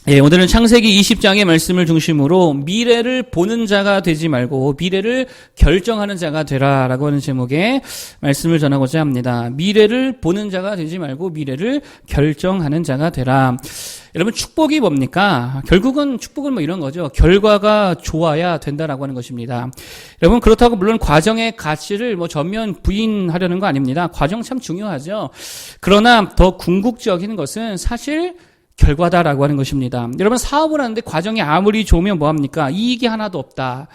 오늘은 창세기 20장의 말씀을 중심으로 미래를 보는 자가 되지 말고 미래를 결정하는 자가 되라라고 하는 제목의 말씀을 전하고자 합니다. 미래를 보는 자가 되지 말고 미래를 결정하는 자가 되라. 여러분, 축복이 뭡니까? 결국은 축복은 뭐 이런 거죠. 결과가 좋아야 된다라고 하는 것입니다. 여러분, 그렇다고 물론 과정의 가치를 뭐 전면 부인하려는 거 아닙니다. 과정 참 중요하죠. 그러나 더 궁극적인 것은 사실 결과다라고 하는 것입니다. 여러분, 사업을 하는데 과정이 아무리 좋으면 뭐합니까? 이익이 하나도 없다.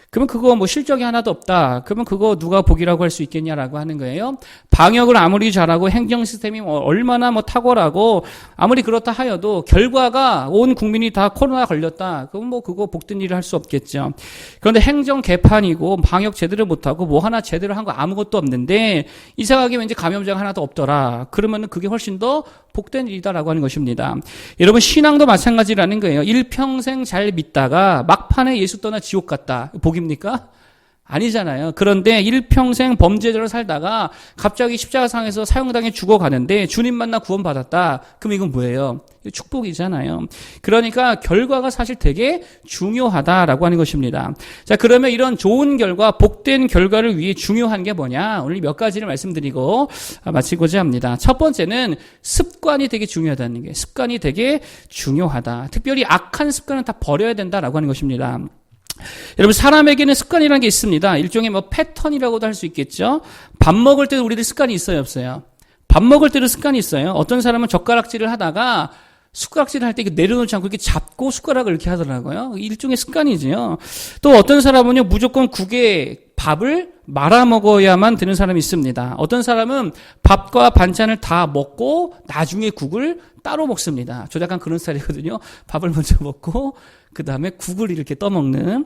그러면 그거 뭐 실적이 하나도 없다. 그러면 그거 누가 복이라고 할 수 있겠냐라고 하는 거예요. 방역을 아무리 잘하고 행정 시스템이 얼마나 탁월하고 아무리 그렇다 하여도 결과가 온 국민이 다 코로나 걸렸다. 그럼 뭐 그거 복된 일을 할 수 없겠죠. 그런데 행정 개판이고 방역 제대로 못하고 뭐 하나 제대로 한 거 아무것도 없는데 이상하게 왠지 감염자가 하나도 없더라. 그러면은 그게 훨씬 더 복된 일이다라고 하는 것입니다. 여러분, 신앙도 마찬가지라는 거예요. 일평생 잘 믿다가 막판에 예수 떠나 지옥 갔다. 복입니까? 아니잖아요. 그런데 일평생 범죄자로 살다가 갑자기 십자가상에서 사형당해 죽어가는데 주님 만나 구원받았다. 그럼 이건 뭐예요? 축복이잖아요. 그러니까 결과가 사실 되게 중요하다라고 하는 것입니다. 자, 그러면 이런 좋은 결과, 복된 결과를 위해 중요한 게 뭐냐? 오늘 몇 가지를 말씀드리고 마치고자 합니다. 첫 번째는 습관이 되게 중요하다는 게, 습관이 되게 중요하다. 특별히 악한 습관은 다 버려야 된다라고 하는 것입니다. 여러분, 사람에게는 습관이라는 게 있습니다. 일종의 뭐 패턴이라고도 할 수 있겠죠. 밥 먹을 때도 우리들 습관이 있어요, 없어요? 밥 먹을 때도 습관이 있어요. 어떤 사람은 젓가락질을 하다가 숟가락질을 할 때 내려놓지 않고 이렇게 잡고 숟가락을 이렇게 하더라고요. 일종의 습관이지요. 또 어떤 사람은요, 무조건 국에 밥을 말아 먹어야만 되는 사람이 있습니다. 어떤 사람은 밥과 반찬을 다 먹고 나중에 국을 따로 먹습니다. 저 약간 그런 스타일이거든요. 밥을 먼저 먹고 그 다음에 국을 이렇게 떠먹는.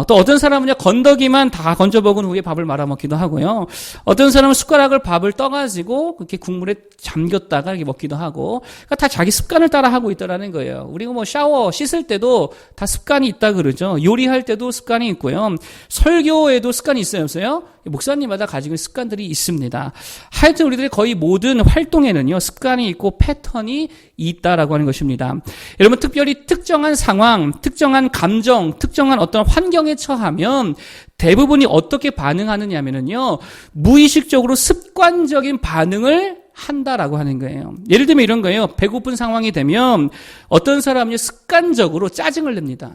또 어떤 사람은요, 건더기만 다 건져 먹은 후에 밥을 말아 먹기도 하고요. 어떤 사람은 숟가락을 밥을 떠가지고 그렇게 국물에 잠겼다가 이렇게 먹기도 하고. 그러니까 다 자기 습관을 따라 하고 있다라는 거예요. 우리가 뭐 샤워, 씻을 때도 다 습관이 있다 그러죠. 요리할 때도 습관이 있고요. 설교에도 습관이 있어요, 없어요? 목사님마다 가지고 있는 습관들이 있습니다. 하여튼 우리들의 거의 모든 활동에는요, 습관이 있고 패턴이 있다라고 하는 것입니다. 여러분, 특별히 특정한 상황, 특정한 감정, 특정한 어떤 환경에 처하면 대부분이 어떻게 반응하느냐면요, 무의식적으로 습관적인 반응을 한다라고 하는 거예요. 예를 들면 이런 거예요. 배고픈 상황이 되면 어떤 사람은요, 습관적으로 짜증을 냅니다.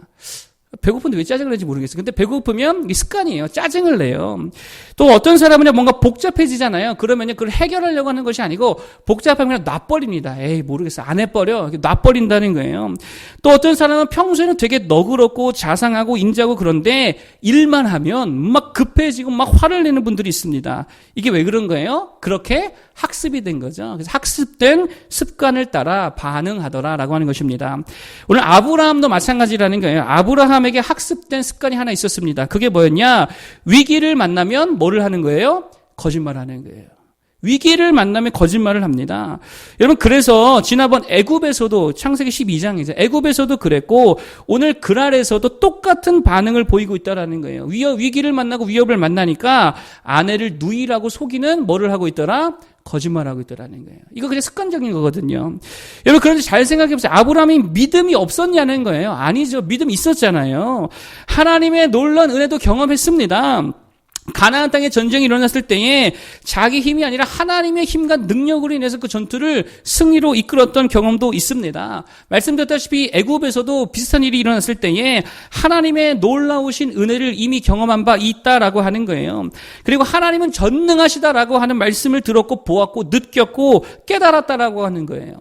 배고픈데 왜 짜증을 내는지 모르겠어요. 근데 배고프면 이게 습관이에요. 짜증을 내요. 또 어떤 사람은 뭔가 복잡해지잖아요. 그러면요, 그걸 해결하려고 하는 것이 아니고 복잡하면 그냥 놔버립니다. 에이, 모르겠어. 안 해버려. 놔버린다는 거예요. 또 어떤 사람은 평소에는 되게 너그럽고 자상하고 인자하고 그런데 일만 하면 막 급해지고 막 화를 내는 분들이 있습니다. 이게 왜 그런 거예요? 그렇게 학습이 된 거죠. 그래서 학습된 습관을 따라 반응하더라라고 하는 것입니다. 오늘 아브라함도 마찬가지라는 거예요. 아브라함에게 학습된 습관이 하나 있었습니다. 그게 뭐였냐? 위기를 만나면 뭐를 하는 거예요? 거짓말하는 거예요. 위기를 만나면 거짓말을 합니다. 여러분, 그래서 지난번 애굽에서도, 창세기 12장이죠. 애굽에서도 그랬고 오늘 그랄에서도 똑같은 반응을 보이고 있다라는 거예요. 위기를 만나고 위협을 만나니까 아내를 누이라고 속이는 뭐를 하고 있더라? 거짓말하고 있더라는 거예요. 이거 그냥 습관적인 거거든요. 여러분, 그런데 잘 생각해보세요. 아브라함이 믿음이 없었냐는 거예요. 아니죠. 믿음이 있었잖아요. 하나님의 놀라운 은혜도 경험했습니다. 가나안 땅에 전쟁이 일어났을 때에 자기 힘이 아니라 하나님의 힘과 능력으로 인해서 그 전투를 승리로 이끌었던 경험도 있습니다. 말씀드렸다시피 애굽에서도 비슷한 일이 일어났을 때에 하나님의 놀라우신 은혜를 이미 경험한 바 있다라고 하는 거예요. 그리고 하나님은 전능하시다라고 하는 말씀을 들었고 보았고 느꼈고 깨달았다라고 하는 거예요.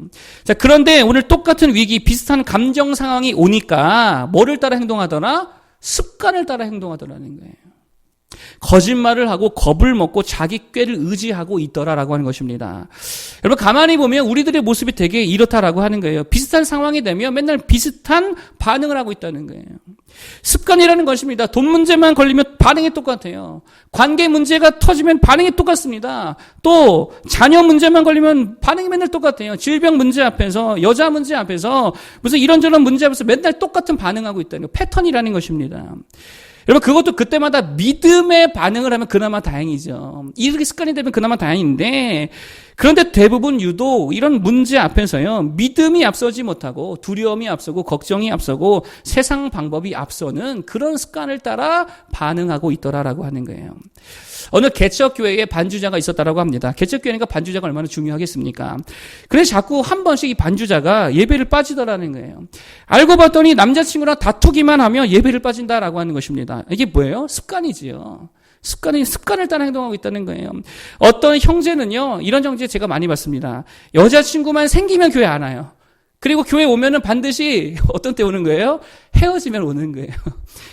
자, 그런데 오늘 똑같은 위기, 비슷한 감정 상황이 오니까 뭐를 따라 행동하더라? 습관을 따라 행동하더라는 거예요. 거짓말을 하고 겁을 먹고 자기 꾀를 의지하고 있더라라고 하는 것입니다. 여러분, 가만히 보면 우리들의 모습이 되게 이렇다라고 하는 거예요. 비슷한 상황이 되면 맨날 비슷한 반응을 하고 있다는 거예요. 습관이라는 것입니다. 돈 문제만 걸리면 반응이 똑같아요. 관계 문제가 터지면 반응이 똑같습니다. 또 자녀 문제만 걸리면 반응이 맨날 똑같아요. 질병 문제 앞에서, 여자 문제 앞에서, 무슨 이런저런 문제 앞에서 맨날 똑같은 반응하고 있다는 거예요. 패턴이라는 것입니다. 여러분, 그것도 그때마다 믿음의 반응을 하면 그나마 다행이죠. 이렇게 습관이 되면 그나마 다행인데, 그런데 대부분 유독 이런 문제 앞에서요, 믿음이 앞서지 못하고 두려움이 앞서고 걱정이 앞서고 세상 방법이 앞서는 그런 습관을 따라 반응하고 있더라라고 하는 거예요. 어느 개척교회에 반주자가 있었다라고 합니다. 개척교회니까 반주자가 얼마나 중요하겠습니까? 그래서 자꾸 한 번씩 이 반주자가 예배를 빠지더라는 거예요. 알고 봤더니 남자친구랑 다투기만 하면 예배를 빠진다라고 하는 것입니다. 이게 뭐예요? 습관이지요. 습관을 따라 행동하고 있다는 거예요. 어떤 형제는요, 이런 형제 제가 많이 봤습니다. 여자친구만 생기면 교회 안 와요. 그리고 교회 오면은 반드시 어떤 때 오는 거예요? 헤어지면 오는 거예요.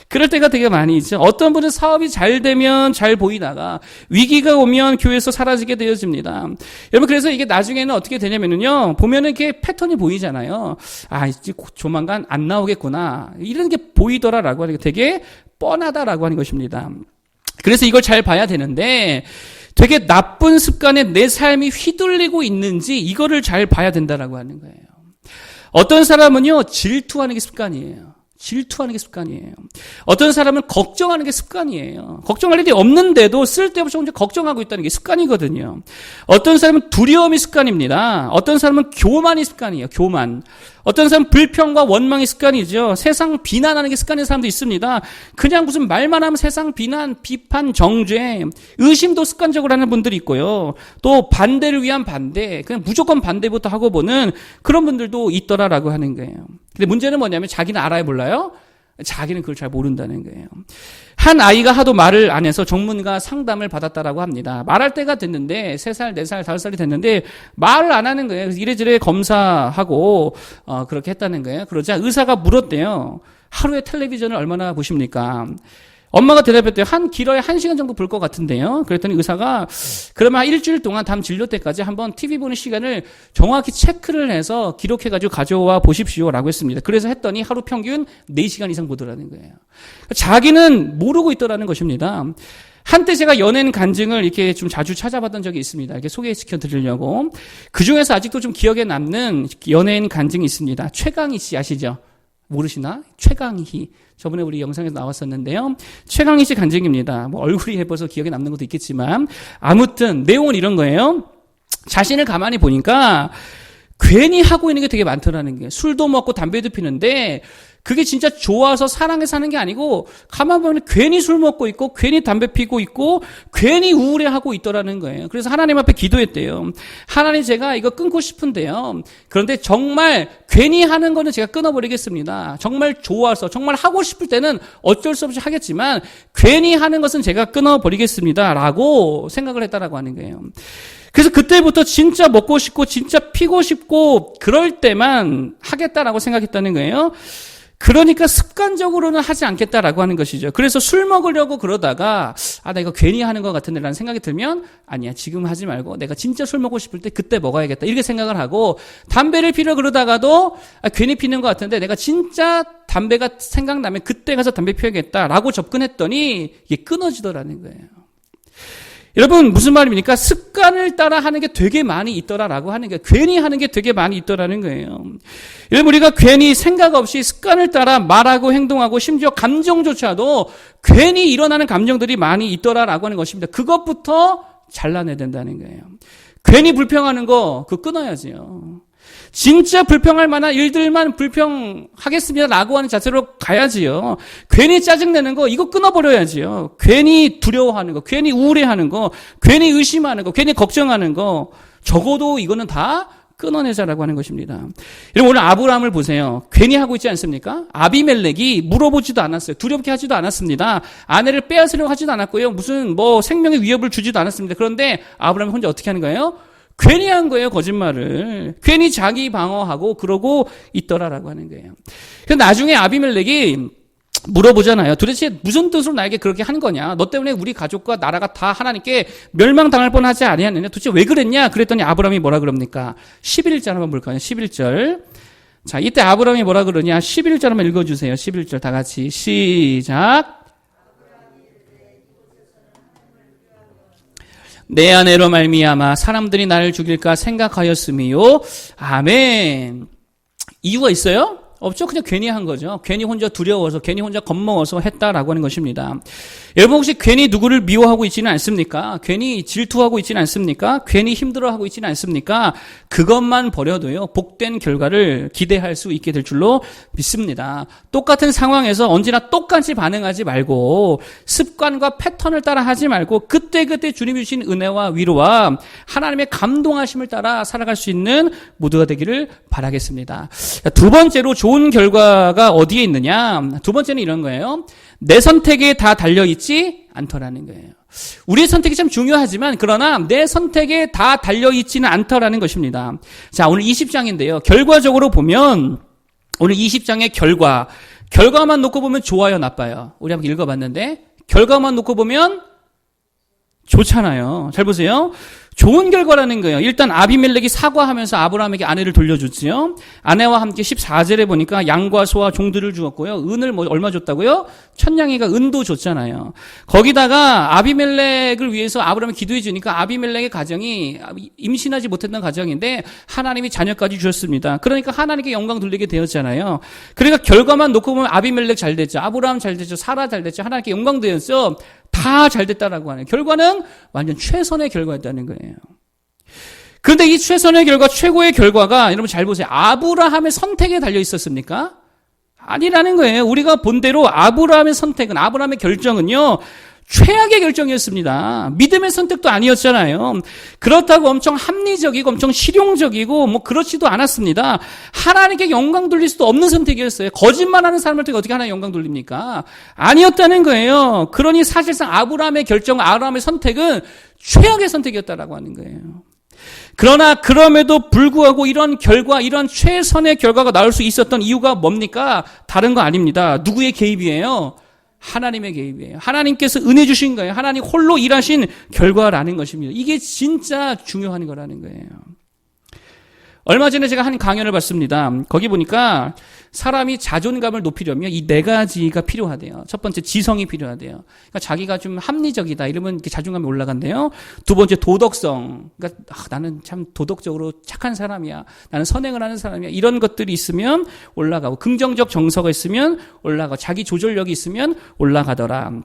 그럴 때가 되게 많이 있죠. 어떤 분은 사업이 잘 되면 잘 보이다가 위기가 오면 교회에서 사라지게 되어집니다. 여러분, 그래서 이게 나중에는 어떻게 되냐면요, 보면은 이렇게 패턴이 보이잖아요. 아, 이제 조만간 안 나오겠구나, 이런 게 보이더라라고 하는 게 되게 뻔하다라고 하는 것입니다. 그래서 이걸 잘 봐야 되는데, 되게 나쁜 습관에 내 삶이 휘둘리고 있는지 이거를 잘 봐야 된다라고 하는 거예요. 어떤 사람은요, 질투하는 게 습관이에요. 질투하는 게 습관이에요. 어떤 사람은 걱정하는 게 습관이에요. 걱정할 일이 없는데도 쓸데없이 혼자 걱정하고 있다는 게 습관이거든요. 어떤 사람은 두려움이 습관입니다. 어떤 사람은 교만이 습관이에요. 교만. 어떤 사람은 불평과 원망이 습관이죠. 세상 비난하는 게 습관인 사람도 있습니다. 그냥 무슨 말만 하면 세상 비난, 비판, 정죄, 의심도 습관적으로 하는 분들이 있고요. 또 반대를 위한 반대, 그냥 무조건 반대부터 하고 보는 그런 분들도 있더라라고 하는 거예요. 근데 문제는 뭐냐면 자기는 알아야 몰라요? 자기는 그걸 잘 모른다는 거예요. 한 아이가 하도 말을 안 해서 전문가 상담을 받았다라고 합니다. 말할 때가 됐는데 3살, 4살, 5살이 됐는데 말을 안 하는 거예요. 그래서 이래저래 검사하고 그렇게 했다는 거예요. 그러자 의사가 물었대요. 하루에 텔레비전을 얼마나 보십니까? 엄마가 대답했대요. 길어야 1시간 정도 볼 것 같은데요. 그랬더니 의사가 그러면 한 일주일 동안 다음 진료 때까지 한번 TV 보는 시간을 정확히 체크를 해서 기록해가지고 가져와 보십시오라고 했습니다. 그래서 했더니 하루 평균 4시간 이상 보더라는 거예요. 자기는 모르고 있더라는 것입니다. 한때 제가 연예인 간증을 이렇게 좀 자주 찾아봤던 적이 있습니다. 이렇게 소개시켜 드리려고. 그 중에서 아직도 좀 기억에 남는 연예인 간증이 있습니다. 최강희 씨 아시죠? 모르시나? 최강희. 저번에 우리 영상에서 나왔었는데요. 최강희 씨 간증입니다. 뭐 얼굴이 예뻐서 기억에 남는 것도 있겠지만 아무튼 내용은 이런 거예요. 자신을 가만히 보니까 괜히 하고 있는 게 되게 많더라는 게, 술도 먹고 담배도 피는데 그게 진짜 좋아서 사랑해 사는 게 아니고 가만 보면 괜히 술 먹고 있고 괜히 담배 피고 있고 괜히 우울해하고 있더라는 거예요. 그래서 하나님 앞에 기도했대요. 하나님, 제가 이거 끊고 싶은데요. 그런데 정말 괜히 하는 거는 제가 끊어버리겠습니다. 정말 좋아서 정말 하고 싶을 때는 어쩔 수 없이 하겠지만 괜히 하는 것은 제가 끊어버리겠습니다 라고 생각을 했다라고 하는 거예요. 그래서 그때부터 진짜 먹고 싶고 진짜 피고 싶고 그럴 때만 하겠다라고 생각했다는 거예요. 그러니까 습관적으로는 하지 않겠다라고 하는 것이죠. 그래서 술 먹으려고 그러다가 나 이거 괜히 하는 것 같은데 라는 생각이 들면 아니야, 지금 하지 말고 내가 진짜 술 먹고 싶을 때 그때 먹어야겠다 이렇게 생각을 하고, 담배를 피려 그러다가도 괜히 피는 것 같은데 내가 진짜 담배가 생각나면 그때 가서 담배 피워야겠다라고 접근했더니 이게 끊어지더라는 거예요. 여러분, 무슨 말입니까? 습관을 따라 하는 게 되게 많이 있더라라고 하는 게, 괜히 하는 게 되게 많이 있더라는 거예요. 여러분, 우리가 괜히 생각 없이 습관을 따라 말하고 행동하고 심지어 감정조차도 괜히 일어나는 감정들이 많이 있더라라고 하는 것입니다. 그것부터 잘라내야 된다는 거예요. 괜히 불평하는 거, 그거 끊어야지요. 진짜 불평할 만한 일들만 불평하겠습니다 라고 하는 자세로 가야지요. 괜히 짜증내는 거 이거 끊어버려야지요. 괜히 두려워하는 거, 괜히 우울해하는 거, 괜히 의심하는 거, 괜히 걱정하는 거, 적어도 이거는 다 끊어내자라고 하는 것입니다. 여러분, 오늘 아브라함을 보세요. 괜히 하고 있지 않습니까? 아비멜렉이 물어보지도 않았어요. 두렵게 하지도 않았습니다. 아내를 빼앗으려고 하지도 않았고요. 무슨 생명의 위협을 주지도 않았습니다. 그런데 아브라함이 혼자 어떻게 하는 거예요? 괜히 한 거예요, 거짓말을. 괜히 자기 방어하고 그러고 있더라라고 하는 거예요. 그래서 나중에 아비멜렉이 물어보잖아요. 도대체 무슨 뜻으로 나에게 그렇게 한 거냐? 너 때문에 우리 가족과 나라가 다 하나님께 멸망당할 뻔하지 아니하느냐? 도대체 왜 그랬냐? 그랬더니 아브라함이 뭐라 그럽니까? 11절 한번 볼까요? 11절. 자, 이때 아브라함이 뭐라 그러냐? 11절 한번 읽어주세요. 11절 다 같이 시작. 내 아내로 말미암아 사람들이 나를 죽일까 생각하였음이요. 아멘. 이유가 있어요? 없죠. 그냥 괜히 한 거죠. 괜히 혼자 두려워서, 괜히 혼자 겁먹어서 했다라고 하는 것입니다. 여러분 혹시 괜히 누구를 미워하고 있지는 않습니까? 괜히 질투하고 있지는 않습니까? 괜히 힘들어하고 있지는 않습니까? 그것만 버려도요, 복된 결과를 기대할 수 있게 될 줄로 믿습니다. 똑같은 상황에서 언제나 똑같이 반응하지 말고 습관과 패턴을 따라 하지 말고 그때그때 주님이 주신 은혜와 위로와 하나님의 감동하심을 따라 살아갈 수 있는 모두가 되기를 바라겠습니다. 두 번째로 좋은 결과가 어디에 있느냐? 두 번째는 이런 거예요. 내 선택에 다 달려있지 않더라는 거예요. 우리의 선택이 참 중요하지만 그러나 내 선택에 다 달려있지는 않더라는 것입니다. 자, 오늘 20장인데요. 결과적으로 보면 오늘 20장의 결과만 놓고 보면 좋아요, 나빠요? 우리 한번 읽어봤는데 결과만 놓고 보면 좋잖아요. 잘 보세요. 좋은 결과라는 거예요. 일단 아비멜렉이 사과하면서 아브라함에게 아내를 돌려줬지요. 아내와 함께 14절에 보니까 양과 소와 종들을 주었고요. 은을 얼마 줬다고요? 천냥이가 은도 줬잖아요. 거기다가 아비멜렉을 위해서 아브라함이 기도해 주니까 아비멜렉의 가정이 임신하지 못했던 가정인데 하나님이 자녀까지 주셨습니다. 그러니까 하나님께 영광 돌리게 되었잖아요. 그러니까 결과만 놓고 보면 아비멜렉 잘 됐죠. 아브라함 잘 됐죠. 사라 잘 됐죠. 하나님께 영광 되었죠. 다 잘 됐다라고 하는 결과는 완전 최선의 결과였다는 거예요. 그런데 이 최선의 결과, 최고의 결과가 여러분 잘 보세요. 아브라함의 선택에 달려 있었습니까? 아니라는 거예요. 우리가 본대로 아브라함의 선택은, 아브라함의 결정은요, 최악의 결정이었습니다. 믿음의 선택도 아니었잖아요. 그렇다고 엄청 합리적이고 엄청 실용적이고 뭐 그렇지도 않았습니다. 하나님께 영광 돌릴 수도 없는 선택이었어요. 거짓말하는 사람한테 어떻게 하나님 영광 돌립니까? 아니었다는 거예요. 그러니 사실상 아브라함의 결정, 아브라함의 선택은 최악의 선택이었다라고 하는 거예요. 그러나 그럼에도 불구하고 이런 결과, 이런 최선의 결과가 나올 수 있었던 이유가 뭡니까? 다른 거 아닙니다. 누구의 개입이에요? 하나님의 개입이에요. 하나님께서 은혜 주신 거예요. 하나님 홀로 일하신 결과라는 것입니다. 이게 진짜 중요한 거라는 거예요. 얼마 전에 제가 한 강연을 봤습니다. 거기 보니까 사람이 자존감을 높이려면 이 네 가지가 필요하대요. 첫 번째, 지성이 필요하대요. 그러니까 자기가 좀 합리적이다 이러면 이렇게 자존감이 올라간대요. 두 번째, 도덕성. 그러니까 나는 참 도덕적으로 착한 사람이야. 나는 선행을 하는 사람이야. 이런 것들이 있으면 올라가고, 긍정적 정서가 있으면 올라가고, 자기 조절력이 있으면 올라가더라.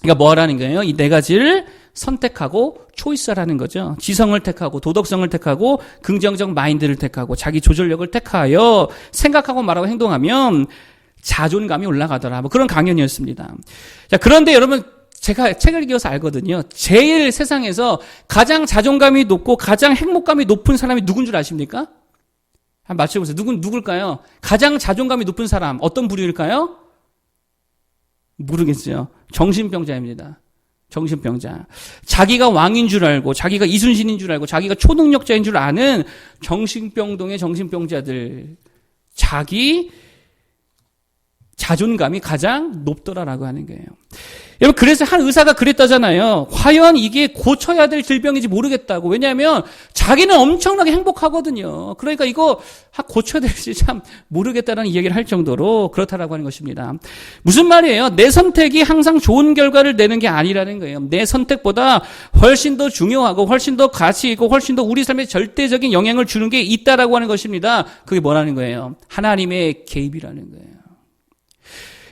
그러니까 뭐 하라는 거예요? 이 네 가지를 선택하고 초이스하라는 거죠. 지성을 택하고 도덕성을 택하고 긍정적 마인드를 택하고 자기 조절력을 택하여 생각하고 말하고 행동하면 자존감이 올라가더라. 뭐 그런 강연이었습니다. 자, 그런데 여러분 제가 책을 읽어서 알거든요. 제일 세상에서 가장 자존감이 높고 가장 행복감이 높은 사람이 누군 줄 아십니까? 한번 맞춰보세요. 누굴까요? 가장 자존감이 높은 사람 어떤 부류일까요? 모르겠어요. 정신병자입니다. 정신병자. 자기가 왕인 줄 알고, 자기가 이순신인 줄 알고, 자기가 초능력자인 줄 아는 정신병동의 정신병자들. 자기 자존감이 가장 높더라라고 하는 거예요. 여러분, 그래서 한 의사가 그랬다잖아요. 과연 이게 고쳐야 될 질병인지 모르겠다고. 왜냐하면 자기는 엄청나게 행복하거든요. 그러니까 이거 고쳐야 될지 참 모르겠다라는 이야기를 할 정도로 그렇다라고 하는 것입니다. 무슨 말이에요? 내 선택이 항상 좋은 결과를 내는 게 아니라는 거예요. 내 선택보다 훨씬 더 중요하고 훨씬 더 가치 있고 훨씬 더 우리 삶에 절대적인 영향을 주는 게 있다라고 하는 것입니다. 그게 뭐라는 거예요? 하나님의 개입이라는 거예요.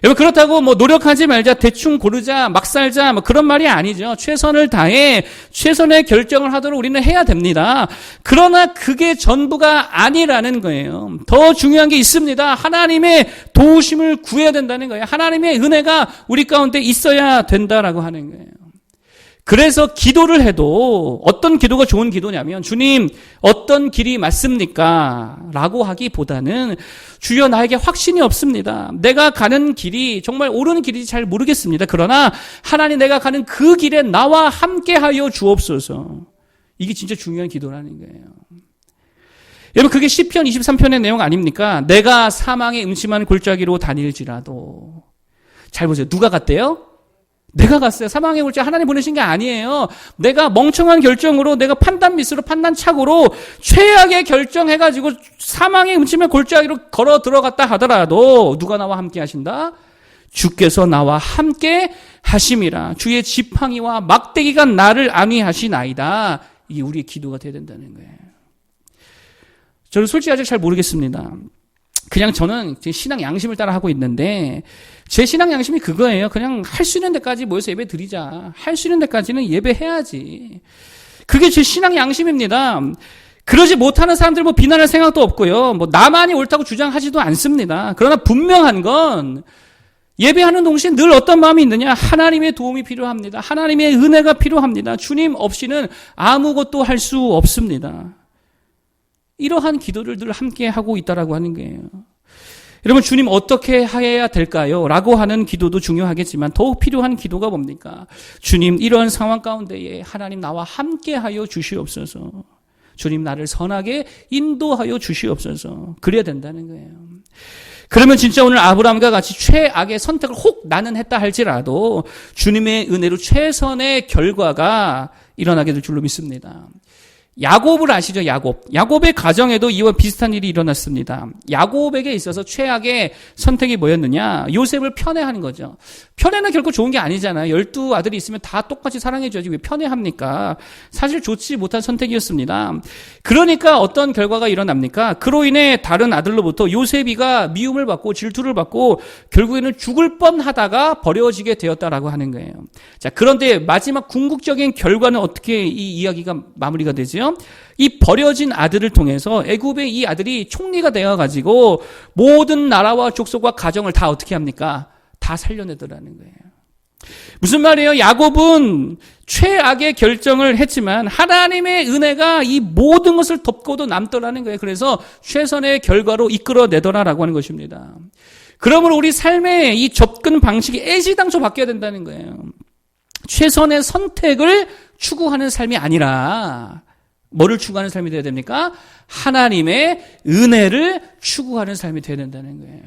여러분, 그렇다고 뭐 노력하지 말자, 대충 고르자, 막 살자, 뭐 그런 말이 아니죠. 최선을 다해 최선의 결정을 하도록 우리는 해야 됩니다. 그러나 그게 전부가 아니라는 거예요. 더 중요한 게 있습니다. 하나님의 도우심을 구해야 된다는 거예요. 하나님의 은혜가 우리 가운데 있어야 된다라고 하는 거예요. 그래서 기도를 해도 어떤 기도가 좋은 기도냐면 주님 어떤 길이 맞습니까? 라고 하기보다는 주여 나에게 확신이 없습니다. 내가 가는 길이 정말 옳은 길인지 잘 모르겠습니다. 그러나 하나님 내가 가는 그 길에 나와 함께하여 주옵소서. 이게 진짜 중요한 기도라는 거예요. 여러분 그게 시편 23편의 내용 아닙니까? 내가 사망의 음침한 골짜기로 다닐지라도. 잘 보세요. 누가 갔대요? 내가 갔어요. 사망의 골짜기 하나님 보내신 게 아니에요. 내가 멍청한 결정으로 내가 판단 미스로 판단착오로 최악의 결정해가지고 사망의 음침한 골짜기로 걸어 들어갔다 하더라도 누가 나와 함께 하신다? 주께서 나와 함께 하심이라. 주의 지팡이와 막대기가 나를 안위하시나이다. 이게 우리의 기도가 돼야 된다는 거예요. 저는 솔직히 아직 잘 모르겠습니다. 그냥 저는 제 신앙 양심을 따라 하고 있는데 제 신앙 양심이 그거예요. 그냥 할 수 있는 데까지 모여서 예배 드리자. 할 수 있는 데까지는 예배해야지. 그게 제 신앙 양심입니다. 그러지 못하는 사람들 비난할 생각도 없고요. 나만이 옳다고 주장하지도 않습니다. 그러나 분명한 건 예배하는 동시에 늘 어떤 마음이 있느냐? 하나님의 도움이 필요합니다. 하나님의 은혜가 필요합니다. 주님 없이는 아무것도 할 수 없습니다. 이러한 기도를 늘 함께 하고 있다라고 하는 거예요. 여러분, 주님 어떻게 해야 될까요? 라고 하는 기도도 중요하겠지만 더욱 필요한 기도가 뭡니까? 주님, 이런 상황 가운데에 하나님 나와 함께 하여 주시옵소서. 주님, 나를 선하게 인도하여 주시옵소서. 그래야 된다는 거예요. 그러면 진짜 오늘 아브라함과 같이 최악의 선택을 혹 나는 했다 할지라도 주님의 은혜로 최선의 결과가 일어나게 될 줄로 믿습니다. 야곱을 아시죠? 야곱의 가정에도 이와 비슷한 일이 일어났습니다. 야곱에게 있어서 최악의 선택이 뭐였느냐? 요셉을 편애하는 거죠. 편애는 결코 좋은 게 아니잖아요. 12아들이 있으면 다 똑같이 사랑해줘야지 왜 편애합니까? 사실 좋지 못한 선택이었습니다. 그러니까 어떤 결과가 일어납니까? 그로 인해 다른 아들로부터 요셉이가 미움을 받고 질투를 받고 결국에는 죽을 뻔하다가 버려지게 되었다라고 하는 거예요. 자, 그런데 마지막 궁극적인 결과는 어떻게 이 이야기가 마무리가 되죠? 이 버려진 아들을 통해서 애굽의 이 아들이 총리가 되어가지고 모든 나라와 족속과 가정을 다 어떻게 합니까? 다 살려내더라는 거예요. 무슨 말이에요? 야곱은 최악의 결정을 했지만 하나님의 은혜가 이 모든 것을 덮고도 남더라는 거예요. 그래서 최선의 결과로 이끌어내더라라고 하는 것입니다. 그러므로 우리 삶의 이 접근 방식이 애시당초 바뀌어야 된다는 거예요. 최선의 선택을 추구하는 삶이 아니라 뭐를 추구하는 삶이 되어야 됩니까? 하나님의 은혜를 추구하는 삶이 되어야 된다는 거예요.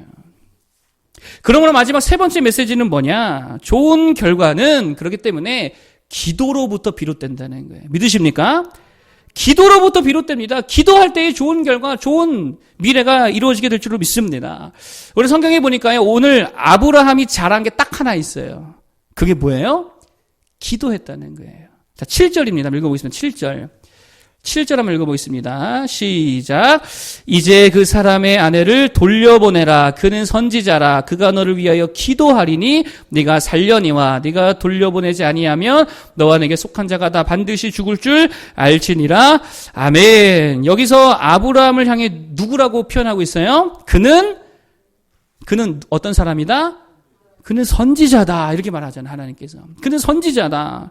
그러므로 마지막 세 번째 메시지는 뭐냐? 좋은 결과는 그렇기 때문에 기도로부터 비롯된다는 거예요. 믿으십니까? 기도로부터 비롯됩니다. 기도할 때의 좋은 결과, 좋은 미래가 이루어지게 될 줄로 믿습니다. 우리 성경에 보니까요, 오늘 아브라함이 잘한 게 딱 하나 있어요. 그게 뭐예요? 기도했다는 거예요. 자, 7절입니다. 읽어보겠습니다. 7절 한번 읽어보겠습니다. 시작. 이제 그 사람의 아내를 돌려보내라. 그는 선지자라. 그가 너를 위하여 기도하리니 네가 살려니와 네가 돌려보내지 아니하면 너와 내게 속한 자가 다 반드시 죽을 줄 알지니라. 아멘. 여기서 아브라함을 향해 누구라고 표현하고 있어요? 그는 어떤 사람이다? 그는 선지자다. 이렇게 말하잖아요. 하나님께서. 그는 선지자다.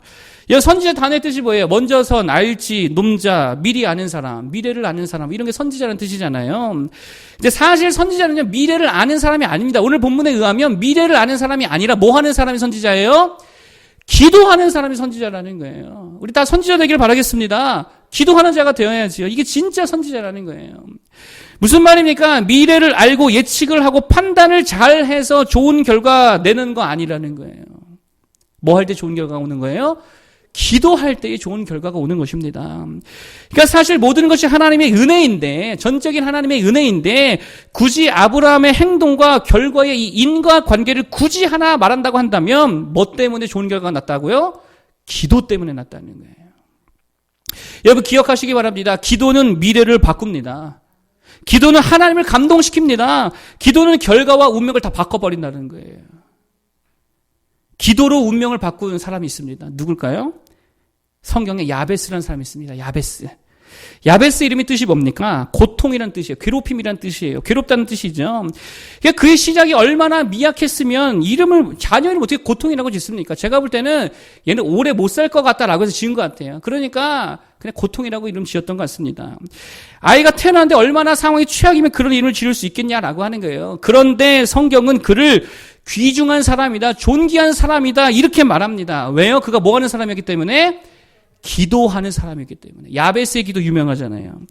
이 선지자 단어의 뜻이 뭐예요? 먼저선, 알지, 놈자, 미리 아는 사람, 미래를 아는 사람, 이런 게 선지자라는 뜻이잖아요. 근데 사실 선지자는요, 미래를 아는 사람이 아닙니다. 오늘 본문에 의하면 미래를 아는 사람이 아니라 뭐 하는 사람이 선지자예요? 기도하는 사람이 선지자라는 거예요. 우리 다 선지자 되기를 바라겠습니다. 기도하는 자가 되어야지요. 이게 진짜 선지자라는 거예요. 무슨 말입니까? 미래를 알고 예측을 하고 판단을 잘 해서 좋은 결과 내는 거 아니라는 거예요. 뭐 할 때 좋은 결과가 오는 거예요? 기도할 때의 좋은 결과가 오는 것입니다. 그러니까 사실 모든 것이 하나님의 은혜인데, 전적인 하나님의 은혜인데, 굳이 아브라함의 행동과 결과의 이 인과관계를 굳이 하나 말한다고 한다면 뭐 때문에 좋은 결과가 났다고요? 기도 때문에 났다는 거예요. 여러분 기억하시기 바랍니다. 기도는 미래를 바꿉니다. 기도는 하나님을 감동시킵니다. 기도는 결과와 운명을 다 바꿔버린다는 거예요. 기도로 운명을 바꾸는 사람이 있습니다. 누굴까요? 성경에 야베스라는 사람이 있습니다. 야베스 이름의 뜻이 뭡니까? 고통이라는 뜻이에요. 괴롭힘이라는 뜻이에요. 괴롭다는 뜻이죠. 그러니까 그의 시작이 얼마나 미약했으면 자녀 이름 어떻게 고통이라고 짓습니까? 제가 볼 때는 얘는 오래 못 살 것 같다라고 해서 지은 것 같아요. 그러니까 그냥 고통이라고 이름 지었던 것 같습니다. 아이가 태어났는데 얼마나 상황이 최악이면 그런 이름을 지을 수 있겠냐라고 하는 거예요. 그런데 성경은 그를 귀중한 사람이다, 존귀한 사람이다 이렇게 말합니다. 왜요? 그가 뭐 하는 사람이었기 때문에? 기도하는 사람이었기 때문에. 야베스의 기도 유명하잖아요.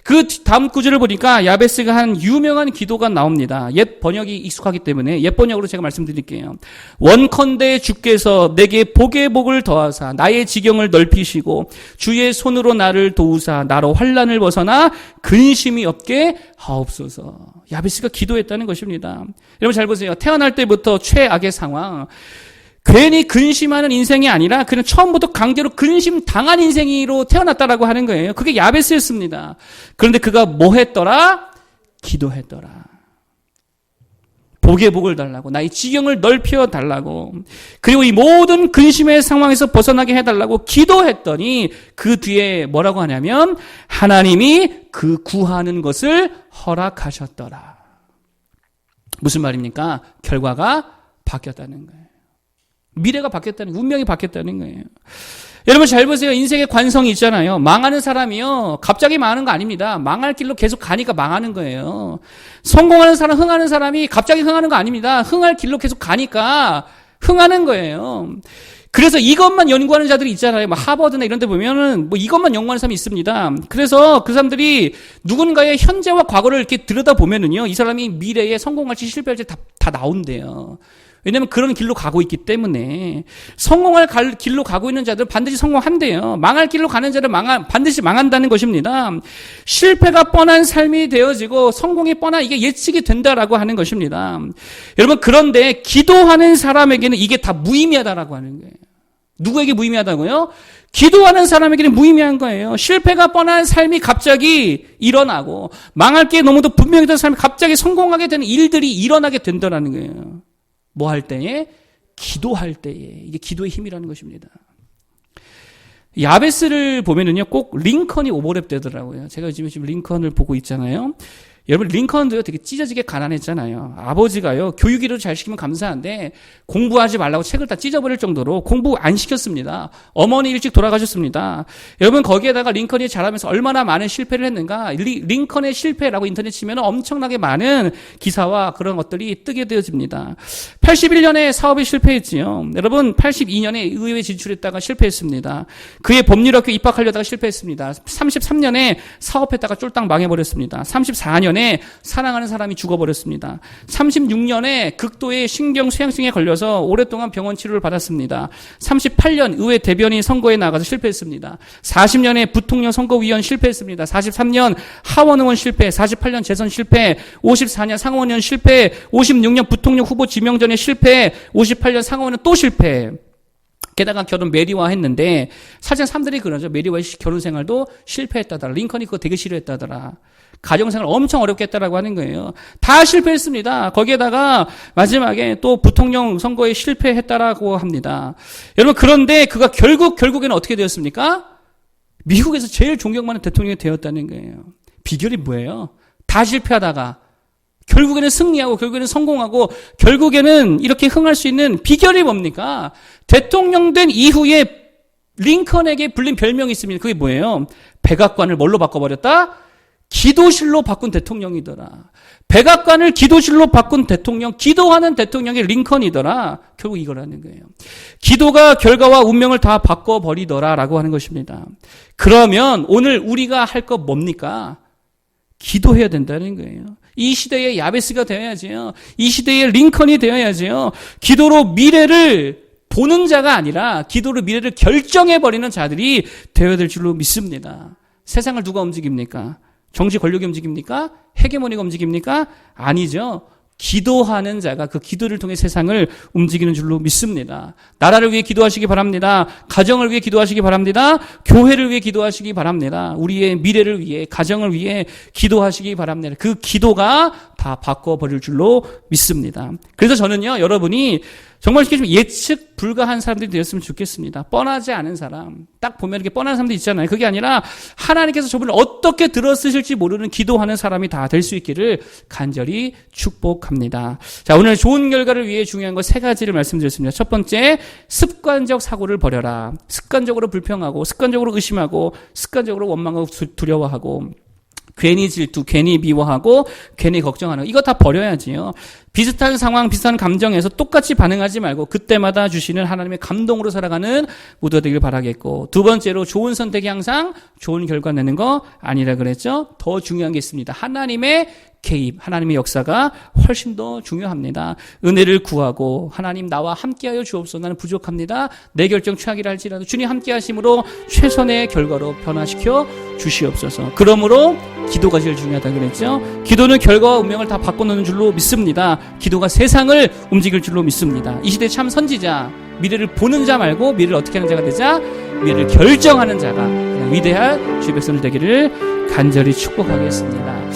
그 다음 구절을 보니까 야베스가 한 유명한 기도가 나옵니다. 옛 번역이 익숙하기 때문에 옛 번역으로 제가 말씀드릴게요. 원컨대 주께서 내게 복의 복을 더하사 나의 지경을 넓히시고 주의 손으로 나를 도우사 나로 환난을 벗어나 근심이 없게 하옵소서. 야베스가 기도했다는 것입니다. 여러분 잘 보세요. 태어날 때부터 최악의 상황, 괜히 근심하는 인생이 아니라 그냥 처음부터 강제로 근심 당한 인생으로 태어났다라고 하는 거예요. 그게 야베스였습니다. 그런데 그가 뭐 했더라? 기도했더라. 복의 복을 달라고, 나의 지경을 넓혀 달라고, 그리고 이 모든 근심의 상황에서 벗어나게 해달라고 기도했더니 그 뒤에 뭐라고 하냐면 하나님이 그 구하는 것을 허락하셨더라. 무슨 말입니까? 결과가 바뀌었다는 거예요. 미래가 바뀌었다는 거예요. 운명이 바뀌었다는 거예요. 여러분 잘 보세요. 인생의 관성이 있잖아요. 망하는 사람이요, 갑자기 망하는 거 아닙니다. 망할 길로 계속 가니까 망하는 거예요. 성공하는 사람, 흥하는 사람이 갑자기 흥하는 거 아닙니다. 흥할 길로 계속 가니까 흥하는 거예요. 그래서 이것만 연구하는 자들이 있잖아요. 뭐 하버드나 이런 데 보면은 뭐 이것만 연구하는 사람이 있습니다. 그래서 그 사람들이 누군가의 현재와 과거를 이렇게 들여다보면은요, 이 사람이 미래에 성공할지 실패할지 다 나온대요. 왜냐면 그런 길로 가고 있기 때문에. 성공할 길로 가고 있는 자들 반드시 성공한대요. 망할 길로 가는 자들 반드시 망한다는 것입니다. 실패가 뻔한 삶이 되어지고 성공이 뻔한 이게 예측이 된다라고 하는 것입니다. 여러분 그런데 기도하는 사람에게는 이게 다 무의미하다라고 하는 거예요. 누구에게 무의미하다고요? 기도하는 사람에게는 무의미한 거예요. 실패가 뻔한 삶이 갑자기 일어나고 망할 게 너무도 분명히 된 삶이 갑자기 성공하게 되는 일들이 일어나게 된다라는 거예요. 뭐 할 때에? 기도할 때에. 이게 기도의 힘이라는 것입니다. 야베스를 보면은요, 꼭 링컨이 오버랩 되더라고요. 제가 지금 링컨을 보고 있잖아요. 여러분 링컨도요 되게 찢어지게 가난했잖아요. 아버지가요 교육이라도 잘 시키면 감사한데 공부하지 말라고 책을 다 찢어버릴 정도로 공부 안 시켰습니다. 어머니 일찍 돌아가셨습니다. 여러분 거기에다가 링컨이 자라면서 얼마나 많은 실패를 했는가. 링컨의 실패라고 인터넷 치면 엄청나게 많은 기사와 그런 것들이 뜨게 되어집니다. 81년에 사업에 실패했지요. 여러분 82년에 의회 진출했다가 실패했습니다. 그의 법률학교 입학하려다가 실패했습니다. 33년에 사업했다가 쫄딱 망해버렸습니다. 34년에 사랑하는 사람이 죽어버렸습니다. 36년에 극도의 신경쇠약증에 걸려서 오랫동안 병원 치료를 받았습니다. 38년 의회 대변인 선거에 나가서 실패했습니다. 40년에 부통령 선거위원 실패했습니다. 43년 하원의원 실패, 48년 재선 실패, 54년 상원의원 실패, 56년 부통령 후보 지명전에 실패, 58년 상원은 또 실패. 게다가 결혼 메리와 했는데 사실 사람들이 그러죠. 메리와의 결혼 생활도 실패했다더라. 링컨이 그거 되게 싫어했다더라. 가정생활 엄청 어렵게 했다라고 하는 거예요. 다 실패했습니다. 거기에다가 마지막에 또 부통령 선거에 실패했다라고 합니다. 여러분 그런데 그가 결국에는 어떻게 되었습니까? 미국에서 제일 존경받는 대통령이 되었다는 거예요. 비결이 뭐예요? 다 실패하다가 결국에는 승리하고 결국에는 성공하고 결국에는 이렇게 흥할 수 있는 비결이 뭡니까? 대통령 된 이후에 링컨에게 불린 별명이 있습니다. 그게 뭐예요? 백악관을 뭘로 바꿔버렸다? 기도실로 바꾼 대통령이더라. 백악관을 기도실로 바꾼 대통령, 기도하는 대통령이 링컨이더라. 결국 이거라는 거예요. 기도가 결과와 운명을 다 바꿔버리더라라고 하는 것입니다. 그러면 오늘 우리가 할 거 뭡니까? 기도해야 된다는 거예요. 이 시대의 야베스가 되어야지요. 이 시대의 링컨이 되어야지요. 기도로 미래를 보는 자가 아니라 기도로 미래를 결정해버리는 자들이 되어야 될 줄로 믿습니다. 세상을 누가 움직입니까? 정치 권력이 움직입니까? 헤게모니가 움직입니까? 아니죠. 기도하는 자가 그 기도를 통해 세상을 움직이는 줄로 믿습니다. 나라를 위해 기도하시기 바랍니다. 가정을 위해 기도하시기 바랍니다. 교회를 위해 기도하시기 바랍니다. 우리의 미래를 위해, 가정을 위해 기도하시기 바랍니다. 그 기도가 다 바꿔버릴 줄로 믿습니다. 그래서 저는요, 여러분이 정말 이렇게 좀 예측 불가한 사람들이 되었으면 좋겠습니다. 뻔하지 않은 사람. 딱 보면 이렇게 뻔한 사람들 있잖아요. 그게 아니라 하나님께서 저분을 어떻게 들어쓰실지 모르는 기도하는 사람이 다 될 수 있기를 간절히 축복합니다. 자, 오늘 좋은 결과를 위해 중요한 거 3가지를 말씀드렸습니다. 첫 번째, 습관적 사고를 버려라. 습관적으로 불평하고, 습관적으로 의심하고, 습관적으로 원망하고 두려워하고, 괜히 질투, 괜히 미워하고, 괜히 걱정하는 거. 이거 다 버려야지요. 비슷한 상황, 비슷한 감정에서 똑같이 반응하지 말고 그때마다 주시는 하나님의 감동으로 살아가는 모두가 되길 바라겠고, 두 번째로 좋은 선택이 항상 좋은 결과 내는 거 아니라 그랬죠. 더 중요한 게 있습니다. 하나님의 개입, 하나님의 역사가 훨씬 더 중요합니다. 은혜를 구하고 하나님 나와 함께하여 주옵소서. 나는 부족합니다. 내 결정 최악이라 할지라도 주님 함께하심으로 최선의 결과로 변화시켜 주시옵소서. 그러므로 기도가 제일 중요하다 그랬죠. 기도는 결과와 운명을 다 바꿔놓는 줄로 믿습니다. 기도가 세상을 움직일 줄로 믿습니다. 이 시대 참 선지자, 미래를 보는 자 말고 미래를 어떻게 하는 자가 되자 미래를 결정하는 자가 위대한 주의 백성들 되기를 간절히 축복하겠습니다.